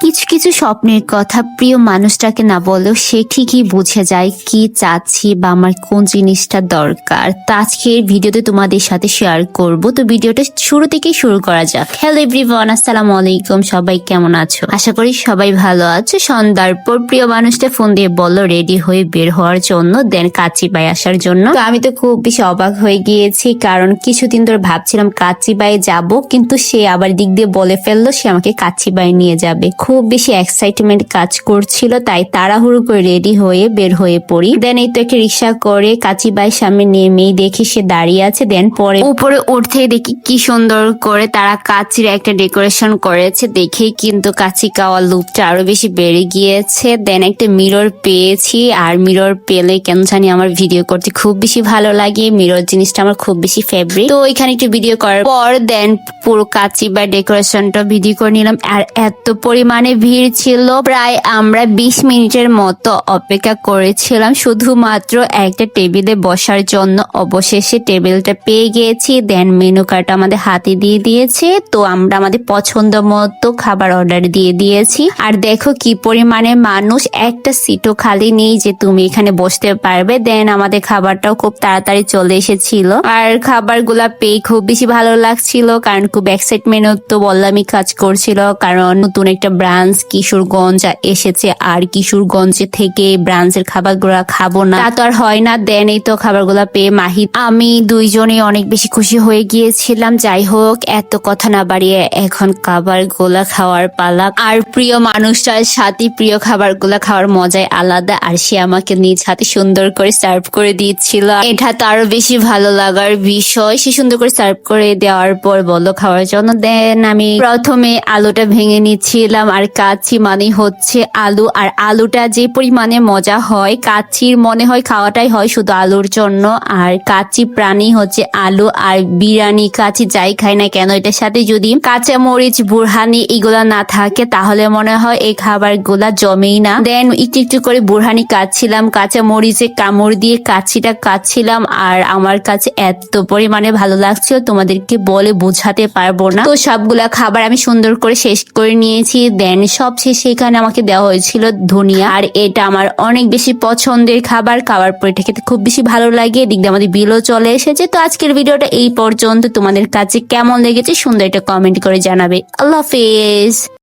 কিছু কিছু স্বপ্নের কথা প্রিয় মানুষটাকে না বলেও সে ঠিকই বুঝে যায় কি চাচ্ছি বা আমার কোন জিনিসটা দরকার। তো আজকের ভিডিওতে তোমাদের সাথে শেয়ার করব। তো ভিডিওটা শুরু থেকেই শুরু করা যাক। হ্যালো এভরিওয়ান, আসসালামু আলাইকুম। সবাই কেমন আছো? আশা করি সবাই ভালো আছো। সন্ধ্যার পর প্রিয় মানুষটা ফোন দিয়ে বললো রেডি হয়ে বের হওয়ার জন্য, দেন কাচ্চিবাই আসার জন্য। তো আমি তো খুব বেশি অবাক হয়ে গিয়েছি, কারণ কিছুদিন ধরে ভাবছিলাম কাচ্চিবাই যাব, কিন্তু সে আবার দিক দিয়ে বলে ফেললো সে আমাকে কাচ্চিবাই নিয়ে যাবে। খুব বেশি এক্সাইটমেন্ট কাজ করছিল, তাই তাড়াহুড়ো করে রেডি হয়ে বের হয়ে পড়ি। দেন এই তো একটা রিক্সা করে কাচ্চিবাইয়ের সামনে নেমেই দেখি সে দাঁড়িয়ে আছে। দেন পরে উপরে উঠতে দেখি কি সুন্দর করে তারা কাচ্চির একটা ডেকোরেশন করেছে, দেখেই কিন্তু কাচ্চি খাওয়ার লুকটা আরো বেশি বেড়ে গিয়েছে। দেন একটা মিরর পেয়েছি, আর মিরর পেলে কেন জানি আমার ভিডিও করতে খুব বেশি ভালো লাগে। মিরর জিনিসটা আমার খুব বেশি ফেভারিট। তো এখানে একটু ভিডিও করার পর দেন পুরো কাচ্চিবাই ডেকোরেশনটা ভিডিও করে নিলাম। আর এত পরিমাণে ভিড় ছিল, প্রায় আমরা 20 মিনিটের মতো অপেক্ষা করেছিলাম শুধুমাত্র একটা টেবিলে বসার জন্য। অবশেষে টেবিলটা পেয়ে গিয়েছি। দেন মেনু কার্ড আমাদের হাতে দিয়ে দিয়েছে, তো আমরা আমাদের পছন্দ মতো খাবার অর্ডার দিয়ে দিয়েছি। আর দেখো কি পরিমাণে মানুষ, একটা সিটও খালি নেই যে তুমি এখানে বসতে পারবে। দেন আমাদের খাবারটাও খুব তাড়াতাড়ি চলে এসেছিল, আর খাবারগুলা পেয়ে খুব বেশি ভালো লাগছিল, কারণ খুব এক্সাইটমেন্ট তো বললামই কাজ করছিল, কারণ নতুন একটা ব্রাঞ্চ কিশোরগঞ্জ এসেছে, আর কিশোরগঞ্জ থেকে ব্রাঞ্চের খাবারগুলা খাবো না তা তো আর হয় না। দেন এই তো খাবারগুলা পেয়ে মাহি আমি দুইজনেই অনেক বেশি খুশি হয়ে গিয়েছিলাম। যাই হোক, এত কথা না বাড়িয়ে এখন খাবারগুলা খাওয়ার পালা। আর প্রিয় মানুষটার সাথে প্রিয় খাবারগুলা খাওয়ার মজাই আলাদা, আর সে আমাকে নিজ হাতে সুন্দর করে সার্ভ করে দিচ্ছিল। এটা তো আরো বেশি ভালো লাগার বিষয়। সে সুন্দর করে সার্ভ করে দেওয়ার পর বললো খাওয়ার জন্য। দেন আমি প্রথমে আলুটা ভেঙে নিচ্ছিলাম, আর কাচ্চি মানে হচ্ছে আলু, আর আলুটা যে পরিমাণে মজা হয়, কাচ্চির মনে হয় খাওয়াটাই হয় শুধু আলুর জন্য। আর কাচ্চি প্রাণী হচ্ছে আলু, আর বিরিয়ানি কাচ্চি যাই খাই না কেন, এটার সাথে যদি কাঁচা মরিচ বুরহানি এগুলা না থাকে তাহলে মনে হয় এই খাবার গুলা জমেই না। দেন একটু একটু করে বুরহানি কাটছিলাম, কাঁচা মরিচে কামড় দিয়ে কাচ্চিটা কাটছিলাম, আর আমার কাছে এত পরিমাণে ভালো লাগছিল তোমাদেরকে বলে বোঝাতে পারবো না। তো সবগুলা খাবার আমি সুন্দর করে শেষ করে নিয়েছি। দেন সব শেষে এখানে আমাকে দেওয়া হয়েছিল ধনিয়া, আর এটা আমার অনেক বেশি পছন্দের খাবার। খাবার পরে এটা খেতে খুব বেশি ভালো লাগে। এদিক দিয়ে আমাদের বিলও চলে এসেছে। তো আজকের ভিডিওটা এই পর্যন্ত। তোমাদের কাছে কেমন লেগেছে সুন্দর একটা কমেন্ট করে জানাবে। আল্লাহ হাফেজ।